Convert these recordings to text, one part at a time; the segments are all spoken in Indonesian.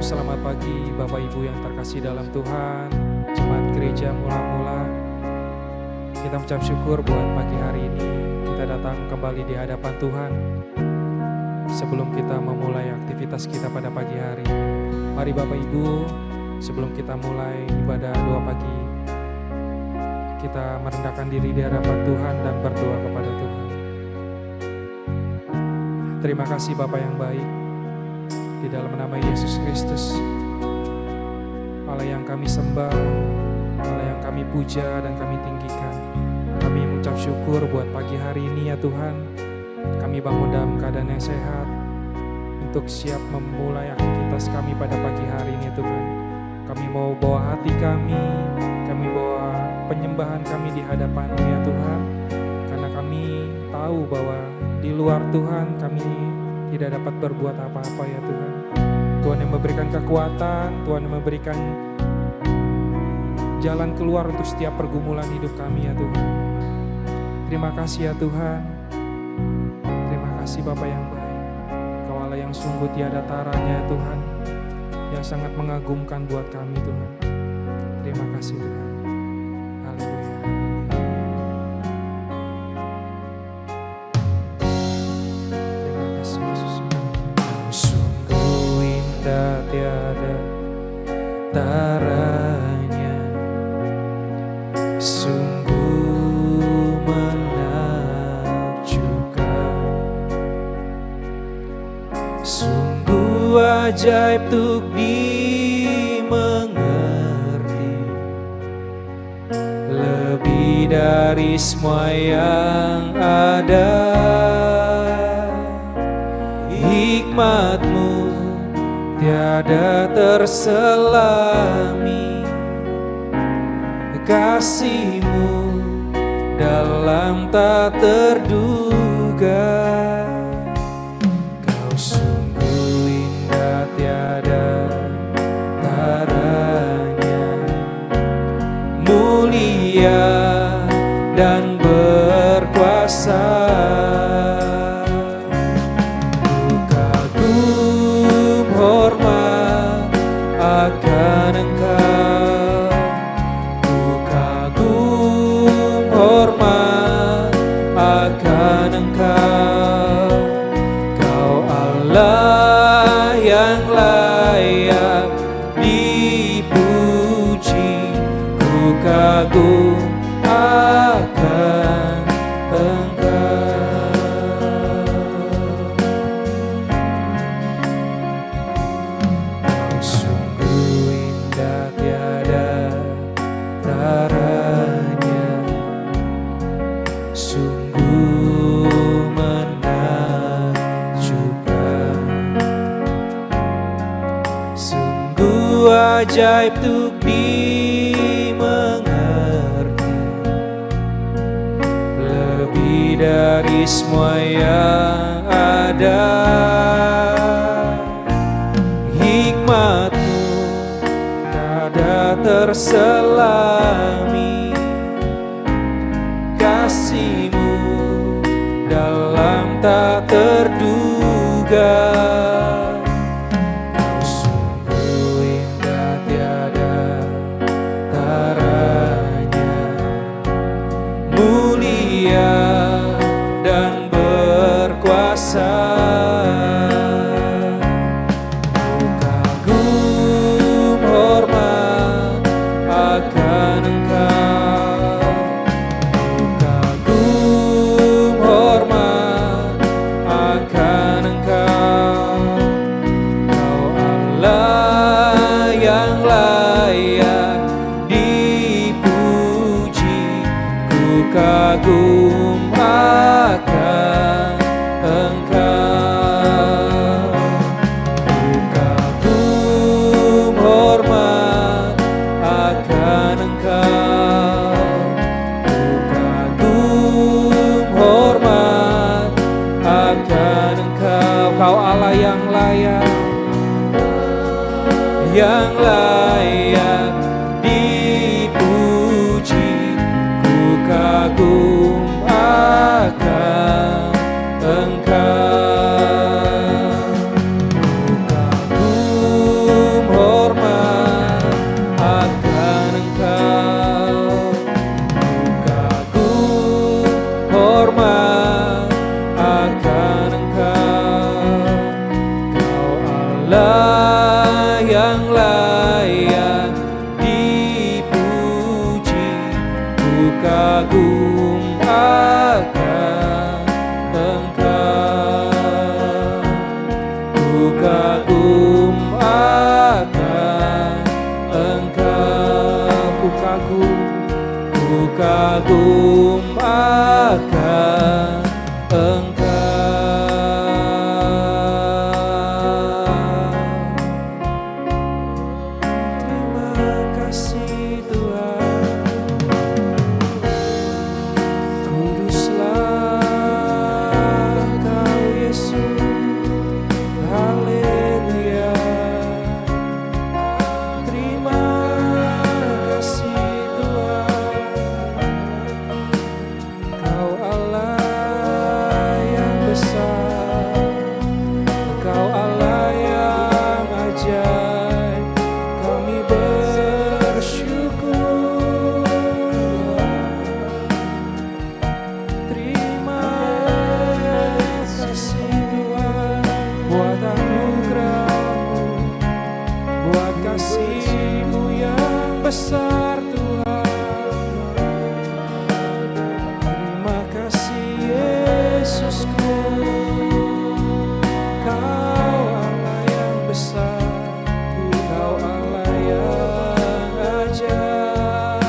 Selamat pagi Bapak Ibu yang terkasih dalam Tuhan, jemaat gereja mula-mula. Kita mengucap syukur buat pagi hari ini kita datang kembali di hadapan Tuhan. Sebelum kita memulai aktivitas kita pada pagi hari, mari Bapak Ibu, sebelum kita mulai ibadah doa pagi, kita merendahkan diri di hadapan Tuhan dan berdoa kepada Tuhan. Terima kasih Bapa yang baik, di dalam nama Yesus Kristus, Allah yang kami sembah, Allah yang kami puja dan kami tinggikan. Kami mengucap syukur buat pagi hari ini ya Tuhan. Kami bangun dalam keadaan yang sehat untuk siap memulai aktivitas kami pada pagi hari ini Tuhan. Kami mau bawa hati kami bawa penyembahan kami di hadapan-Mu ya Tuhan. Karena kami tahu bahwa di luar Tuhan kami tidak dapat berbuat apa-apa ya Tuhan. Tuhan yang memberikan kekuatan, Tuhan yang memberikan jalan keluar untuk setiap pergumulan hidup kami ya Tuhan. Terima kasih ya Tuhan. Terima kasih Bapa yang baik. Kau Allah yang sungguh tiada taranya ya Tuhan, yang sangat mengagumkan buat kami Tuhan. Terima kasih Tuhan. Haleluya. Terima kasih Yesus. Sungguh indah tiada taranya, sungguh menakjubkan, sungguh ajaib untuk dimengerti, lebih dari semua yang ada. Hikmat-Mu tiada terselami, kasih-Mu dalam tak terduga. Kau sungguh indah tiada taranya, mulia dan berkuasa. Ku kagum hormat akan Engkau, ku kagum hormat akan Engkau. Kau Allah yang layak dipuji, ku kagum akan Engkau. Kau sungguh indah tiada taranya, sungguh menakjubkan, sungguh ajaib untuk dimengerti, lebih dari semua yang ada. Hikmat-Mu tiada terselami, kasih-Mu dalam tak terduga. Kau sungguh indah tiada taranya, mulia dan berkuasa. Ku kagum hormat akan Engkau, ku kagum hormat akan Engkau. Kau Allah yang layak dipuji, ku kagum akan Engkau. Ku kagum hormat akan Engkau, ku kagum hormat akan Engkau. Kau Allah yang layak dipuji, ku kagum akan Engkau. Ku kagum kagum akan Engkau. Terima kasih Tuhan. Kuduslah Engkau Yesus. Haleluya. Terima kasih Tuhan. Engkau Allah yang besar, Engkau Allah yang ajaib. Kami bersyukur. Terima kasih Tuhan buat anugerah-Mu, buat kasih-Mu yang besar Tuhan. Terima kasih Yesusku. Kau Allah yang besar, Kau Allah yang ajaib.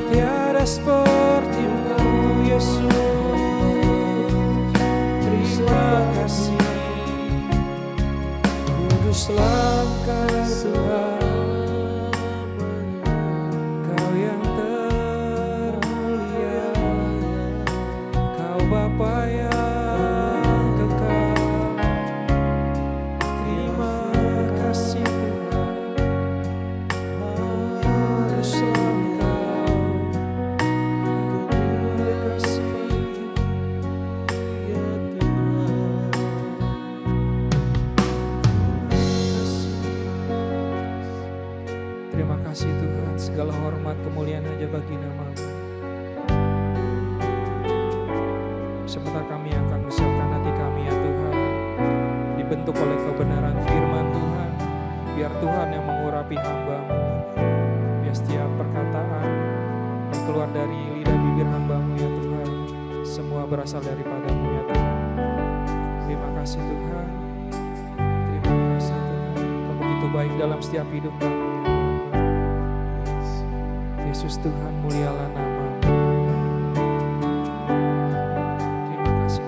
Tiada seperti-Mu Yesus. Terima kasih. Kuduslah Engkau Tuhan, Kau yang termulia, Kau Bapa yang kekal. Terima kasih Tuhan. Kuduslah Engkau. Terima kasih ya Tuhan. Terima kasih Tuhan, segala hormat kemuliaan hanya bagi nama-Mu. Sebentar kami akan bersiapkan hati kami ya Tuhan, dibentuk oleh kebenaran firman Tuhan. Biar Tuhan yang mengurapi hamba-Mu, biar setiap perkataan yang keluar dari lidah bibir hamba-Mu ya Tuhan, semua berasal daripada-Mu ya Tuhan. Terima kasih Tuhan. Terima kasih Tuhan, Kau begitu baik dalam setiap hidup kami. Yesus Tuhan, mulialah nama-Mu. Terima kasih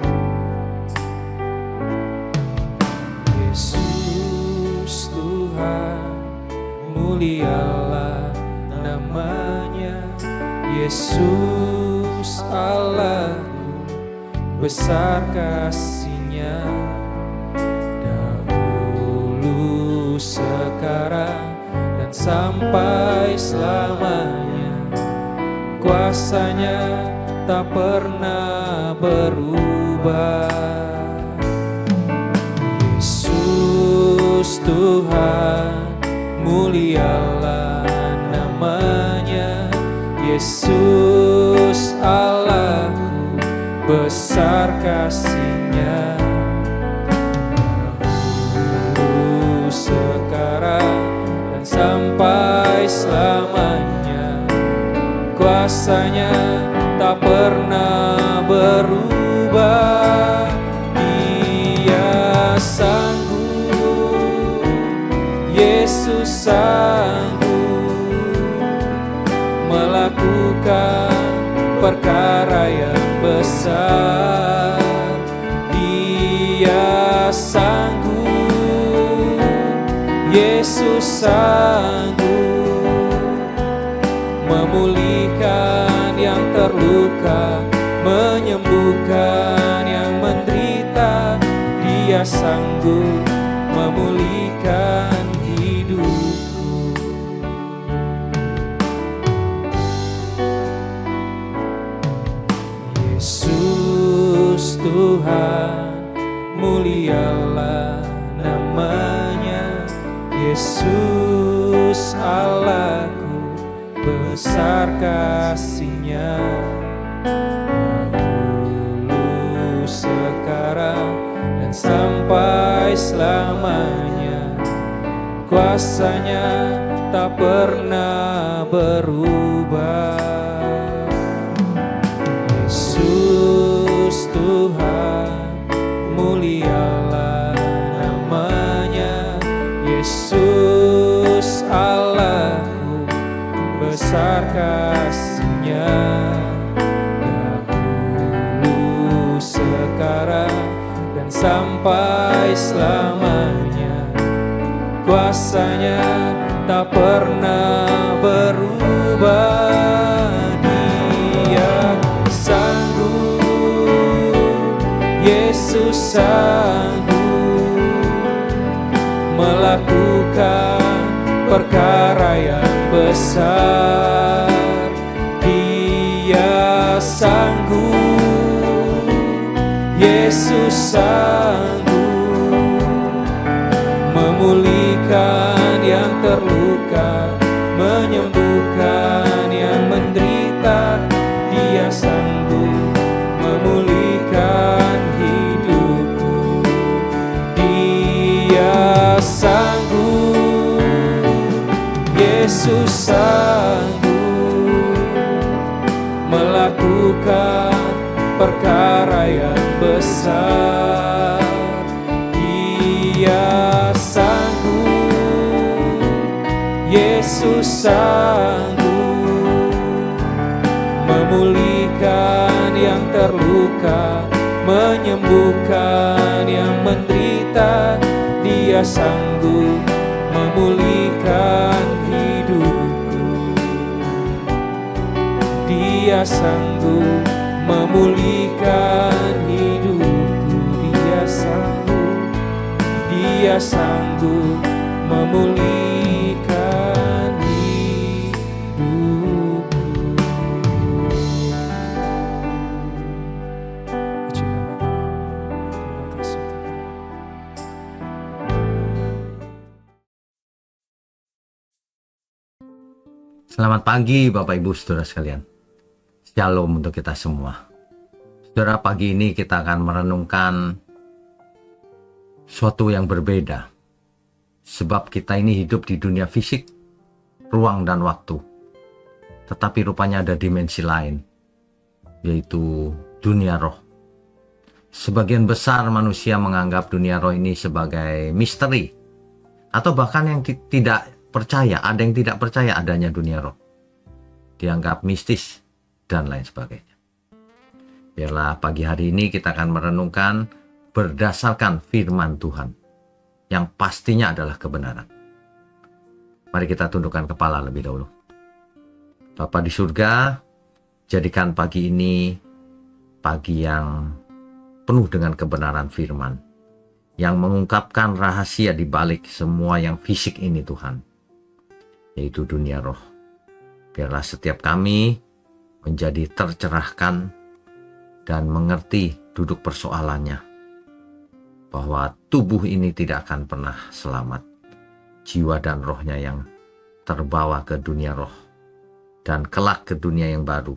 Yesus Tuhan, mulialah namanya. Yesus Allahku, besar kasih-Nya. Dahulu, sekarang, dan sampai selamanya. Kuasa-Nya tak pernah berubah. Yesus Tuhan, mulialah namanya. Yesus Allahku, besar kasih-Nya. Dahulu, sekarang, dan sampai selamanya. Kuasa-Nya tak pernah berubah. Dia sanggup, Yesus sanggup melakukan perkara yang besar. Dia sanggup, Yesus sanggup memulihkan yang terluka, menyembuhkan yang menderita. Dia sanggup memulihkan hidupku. Yesus Tuhan, mulialah namanya. Yesus Allahku, besar kasih-Nya. Dahulu, sekarang, dan sampai selamanya. Kuasa-Nya tak pernah berubah. Yesus Tuhan, mulialah namanya. Yesus Allahku, besar kasih-Nya. sampai selamanya. Kuasanya tak pernah berubah. Dia sanggup, Yesus sanggup melakukan perkara yang besar. Dia sanggup, Yesus sanggup memulihkan yang terluka, menyembuhkan yang menderita. Dia sanggup memulihkan hidupku. Dia sanggup, Yesus sanggup melakukan perkara yang besar. Dia sanggup, Yesus sanggup memulihkan yang terluka, menyembuhkan yang menderita. Dia sanggup memulihkan hidupku. Dia sanggup memulihkan hidupku. Dia sanggup, Dia sanggup memulihkan hidupku. Puji nama Tuhan. Terima kasih Tuhan. Selamat pagi Bapak Ibu Saudara sekalian. Shalom untuk kita semua. Saudara, pagi ini kita akan merenungkan suatu yang berbeda. Sebab kita ini hidup di dunia fisik, ruang dan waktu. Tetapi rupanya ada dimensi lain, yaitu dunia roh. Sebagian besar manusia menganggap dunia roh ini sebagai misteri. Atau bahkan yang tidak percaya, ada yang tidak percaya adanya dunia roh. Dianggap mistis dan lain sebagainya. Biarlah pagi hari ini kita akan merenungkan berdasarkan firman Tuhan yang pastinya adalah kebenaran. Mari kita tundukkan kepala lebih dahulu. Bapa di surga, jadikan pagi ini pagi yang penuh dengan kebenaran firman, yang mengungkapkan rahasia di balik semua yang fisik ini Tuhan, yaitu dunia roh. Biarlah setiap kami menjadi tercerahkan dan mengerti duduk persoalannya, bahwa tubuh ini tidak akan pernah selamat. Jiwa dan rohnya yang terbawa ke dunia roh, dan kelak ke dunia yang baru,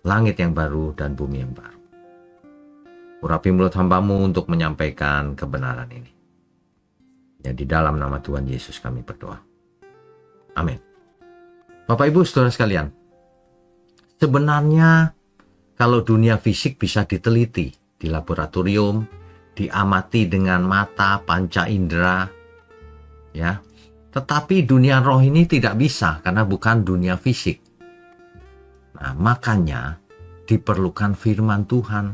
langit yang baru dan bumi yang baru. Urapi mulut hamba-Mu untuk menyampaikan kebenaran ini. Ya, di dalam nama Tuhan Yesus kami berdoa. Amin. Bapak Ibu Saudara sekalian, sebenarnya kalau dunia fisik bisa diteliti di laboratorium, diamati dengan mata panca indera, ya. Tetapi dunia roh ini tidak bisa karena bukan dunia fisik. Nah, makanya diperlukan firman Tuhan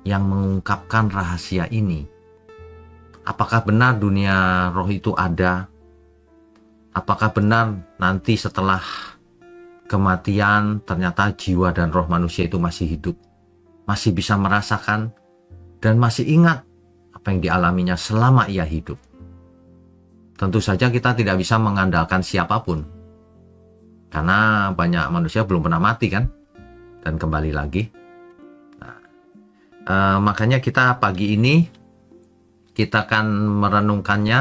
yang mengungkapkan rahasia ini. Apakah benar dunia roh itu ada? Apakah benar nanti setelah kematian ternyata jiwa dan roh manusia itu masih hidup, masih bisa merasakan dan masih ingat apa yang dialaminya selama ia hidup? Tentu saja kita tidak bisa mengandalkan siapapun, karena banyak manusia belum pernah mati kan, dan kembali lagi. Makanya kita pagi ini kita akan merenungkannya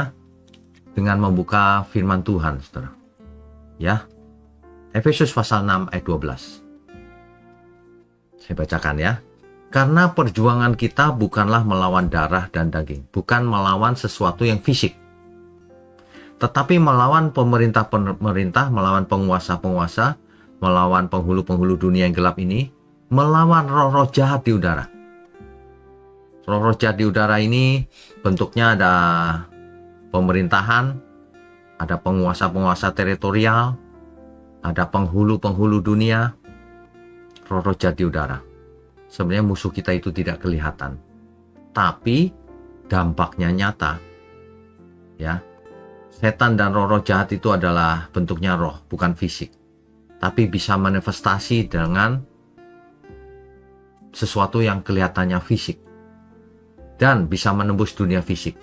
dengan membuka firman Tuhan, saudara. Ya, Efesus pasal 6 ayat 12. Saya bacakan ya. Karena perjuangan kita bukanlah melawan darah dan daging, bukan melawan sesuatu yang fisik, tetapi melawan pemerintah-pemerintah, melawan penguasa-penguasa, melawan penghulu-penghulu dunia yang gelap ini, melawan roh-roh jahat di udara. Roh-roh jahat di udara ini bentuknya ada pemerintahan, ada penguasa-penguasa teritorial, ada penghulu-penghulu dunia, roh-roh jahat di udara. Sebenarnya musuh kita itu tidak kelihatan. tapi dampaknya nyata. Ya. Setan dan roh-roh jahat itu adalah bentuknya roh, bukan fisik. Tapi bisa manifestasi dengan sesuatu yang kelihatannya fisik. Dan bisa menembus dunia fisik.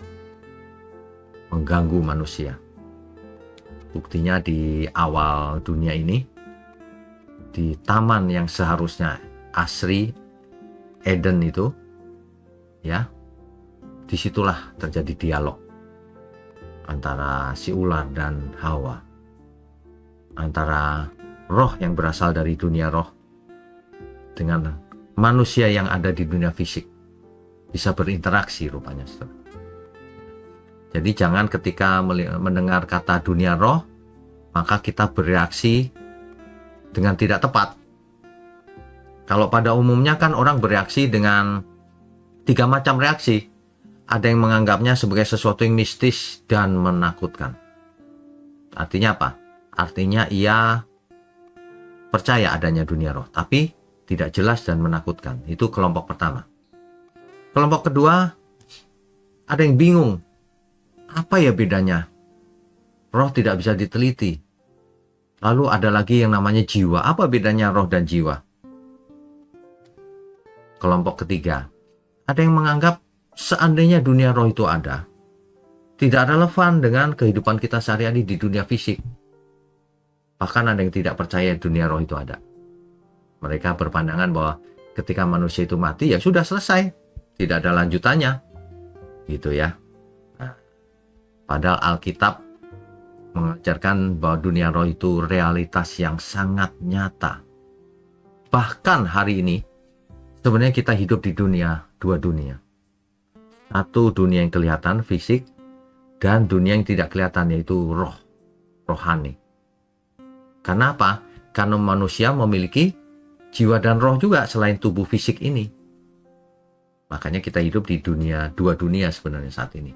Mengganggu manusia. Buktinya di awal dunia ini, di taman yang seharusnya asri, Eden itu, ya, disitulah terjadi dialog antara si ular dan Hawa, antara roh yang berasal dari dunia roh dengan manusia yang ada di dunia fisik, bisa berinteraksi rupanya. Jadi jangan ketika mendengar kata dunia roh, maka kita bereaksi dengan tidak tepat. Kalau pada umumnya kan orang bereaksi dengan 3 macam reaksi. Ada yang menganggapnya sebagai sesuatu yang mistis dan menakutkan. Artinya apa? Artinya ia percaya adanya dunia roh, tapi tidak jelas dan menakutkan. Itu kelompok pertama. Kelompok kedua, ada yang bingung. Apa ya bedanya? Roh tidak bisa diteliti. Lalu ada lagi yang namanya jiwa. Apa bedanya roh dan jiwa? Kelompok ketiga, ada yang menganggap seandainya dunia roh itu ada, tidak relevan dengan kehidupan kita sehari-hari di dunia fisik. Bahkan ada yang tidak percaya dunia roh itu ada. Mereka berpandangan bahwa ketika manusia itu mati, ya sudah selesai. Tidak ada lanjutannya. Gitu ya. Nah, padahal Alkitab mengajarkan bahwa dunia roh itu realitas yang sangat nyata. Bahkan hari ini, sebenarnya kita hidup di dua dunia. Satu dunia yang kelihatan, fisik, dan dunia yang tidak kelihatan, yaitu roh, rohani. Karena apa? Karena manusia memiliki jiwa dan roh juga selain tubuh fisik ini. Makanya kita hidup di dua dunia sebenarnya saat ini.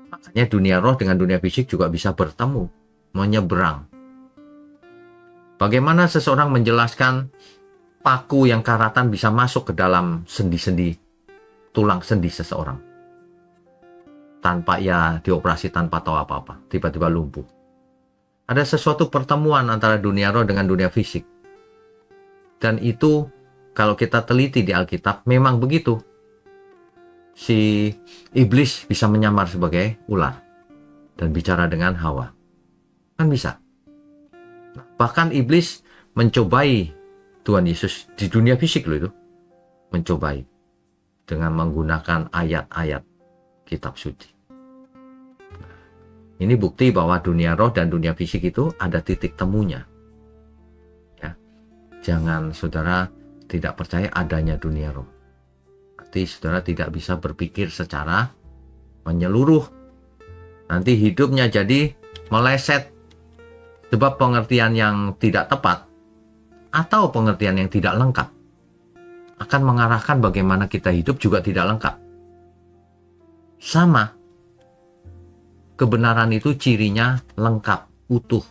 Makanya dunia roh dengan dunia fisik juga bisa bertemu, menyeberang. Bagaimana seseorang menjelaskan paku yang karatan bisa masuk ke dalam sendi-sendi, tulang sendi seseorang tanpa ia dioperasi, tanpa tahu apa-apa, tiba-tiba lumpuh. Ada sesuatu pertemuan antara dunia roh dengan dunia fisik, dan itu kalau kita teliti di Alkitab memang begitu. Si iblis bisa menyamar sebagai ular dan bicara dengan Hawa, kan bisa. Bahkan iblis mencobai Tuhan Yesus di dunia fisik loh, itu mencobai dengan menggunakan ayat-ayat kitab suci. Ini bukti bahwa dunia roh dan dunia fisik itu ada titik temunya. Ya. Jangan saudara tidak percaya adanya dunia roh. Berarti saudara tidak bisa berpikir secara menyeluruh. Nanti hidupnya jadi meleset sebab pengertian yang tidak tepat atau pengertian yang tidak lengkap akan mengarahkan bagaimana kita hidup juga tidak lengkap. Sama. Kebenaran itu cirinya lengkap, utuh.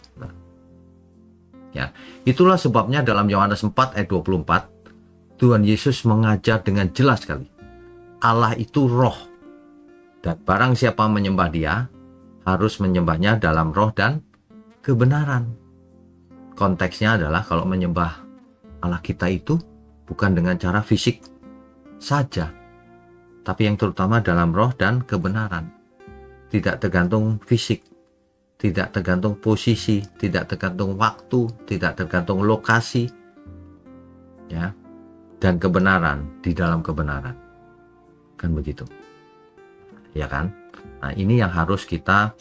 Ya, itulah sebabnya dalam Yohanes 4 ayat 24, Tuhan Yesus mengajar dengan jelas sekali. Allah itu roh. Dan barang siapa menyembah dia, harus menyembahnya dalam roh dan kebenaran. Konteksnya adalah kalau menyembah Allah kita itu bukan dengan cara fisik saja, tapi yang terutama dalam roh dan kebenaran. Tidak tergantung fisik, tidak tergantung posisi, tidak tergantung waktu, tidak tergantung lokasi, ya, dan kebenaran di dalam kebenaran. Kan begitu, ya kan? Nah, ini yang harus kita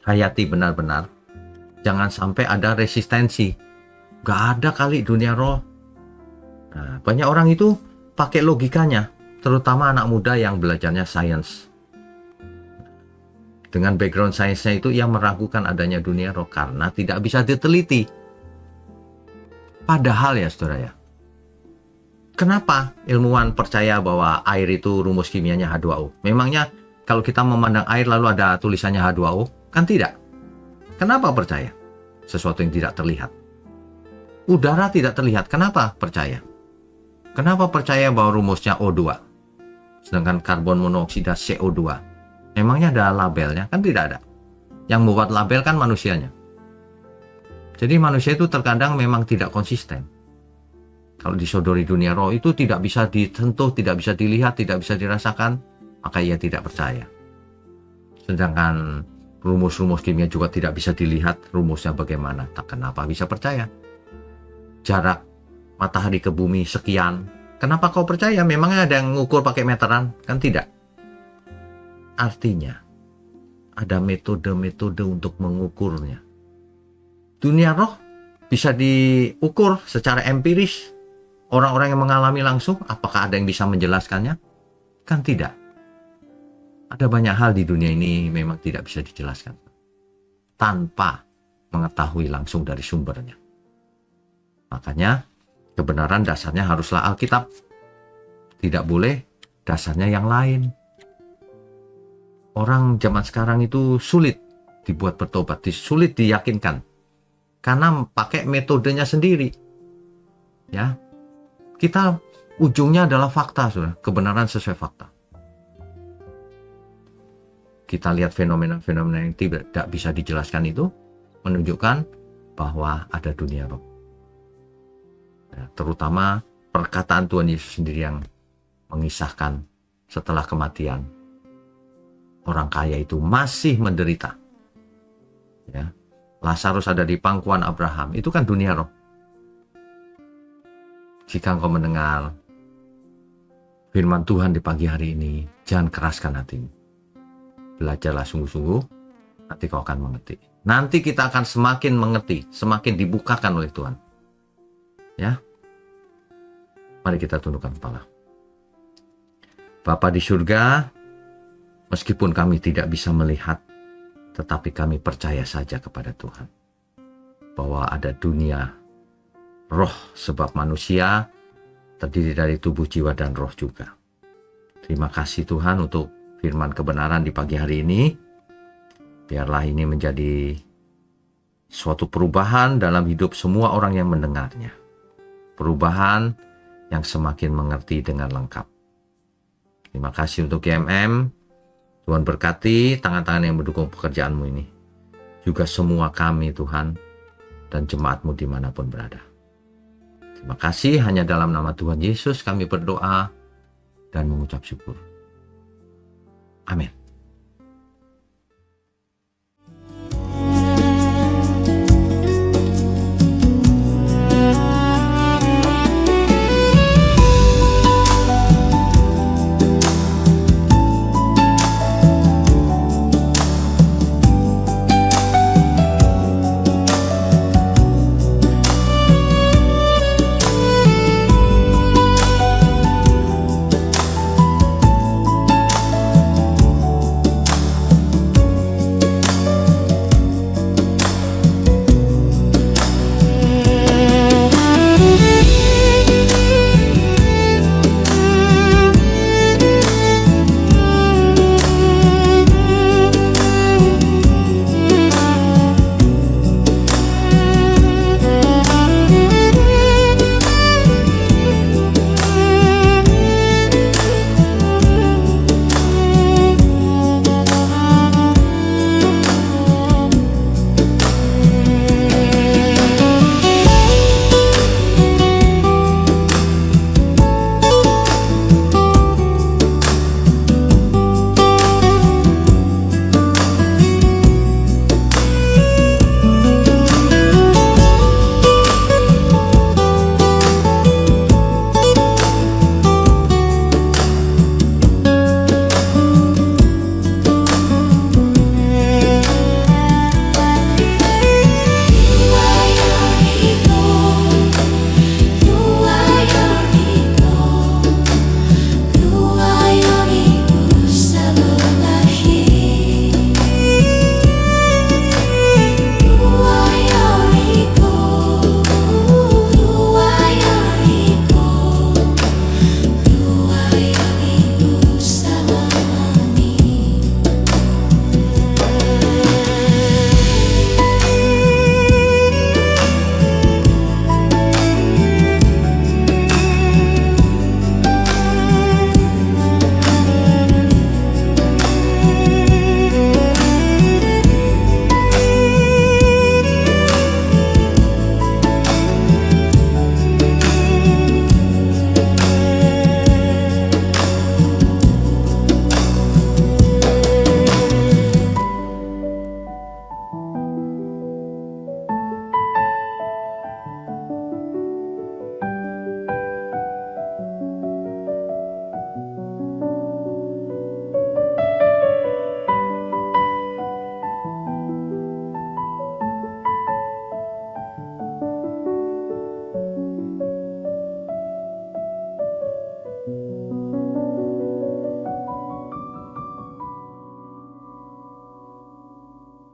hayati benar-benar. Jangan sampai ada resistensi. Gak ada kali dunia roh. Nah, banyak orang itu pakai logikanya, terutama anak muda yang belajarnya sains. Dengan background sainsnya itu ia meragukan adanya dunia roh karena tidak bisa diteliti. Padahal ya saudara ya, kenapa ilmuwan percaya bahwa air itu rumus kimianya H2O? Memangnya kalau kita memandang air lalu ada tulisannya H2O? Kan tidak. Kenapa percaya? Sesuatu yang tidak terlihat. Udara tidak terlihat, kenapa percaya? Kenapa percaya bahwa rumusnya O2? sedangkan karbon monoksida CO2 memangnya ada labelnya? Kan tidak ada. Yang membuat label kan manusianya. Jadi manusia itu terkadang memang tidak konsisten. Kalau disodori dunia roh itu tidak bisa disentuh, tidak bisa dilihat, tidak bisa dirasakan, maka ia tidak percaya. Sedangkan rumus-rumus kimia juga tidak bisa dilihat rumusnya bagaimana, tak kenapa bisa percaya. Jarak matahari ke bumi sekian, kenapa kau percaya? Memangnya ada yang ngukur pakai meteran? Kan tidak. Artinya ada metode-metode untuk mengukurnya. Dunia roh bisa diukur secara empiris. Orang-orang yang mengalami langsung, apakah ada yang bisa menjelaskannya? Kan tidak. Ada banyak hal di dunia ini memang tidak bisa dijelaskan tanpa mengetahui langsung dari sumbernya. Makanya kebenaran dasarnya haruslah Alkitab. Tidak boleh dasarnya yang lain. Orang zaman sekarang itu sulit dibuat bertobat, sulit diyakinkan. Karena pakai metodenya sendiri. Ya. Kita ujungnya adalah fakta, Saudara. Kebenaran sesuai fakta. Kita lihat fenomena-fenomena yang tidak bisa dijelaskan itu menunjukkan bahwa ada dunia roh. Ya, terutama perkataan Tuhan Yesus sendiri yang mengisahkan setelah kematian orang kaya itu masih menderita. Ya. Lazarus ada di pangkuan Abraham, itu kan dunia roh. Jika engkau mendengar firman Tuhan di pagi hari ini, jangan keraskan hatimu. Belajarlah sungguh-sungguh, nanti kau akan mengerti. Nanti kita akan semakin mengerti, semakin dibukakan oleh Tuhan. Ya, mari kita tundukkan kepala. Bapa di surga, meskipun kami tidak bisa melihat, tetapi kami percaya saja kepada Tuhan. Bahwa ada dunia roh, sebab manusia terdiri dari tubuh, jiwa, dan roh juga. Terima kasih Tuhan untuk firman kebenaran di pagi hari ini. Biarlah ini menjadi suatu perubahan dalam hidup semua orang yang mendengarnya. Perubahan yang semakin mengerti dengan lengkap. Terima kasih untuk GMM. Tuhan berkati tangan-tangan yang mendukung pekerjaanmu ini. Juga semua kami Tuhan dan jemaatmu dimanapun berada. Terima kasih, hanya dalam nama Tuhan Yesus kami berdoa dan mengucap syukur. Amin.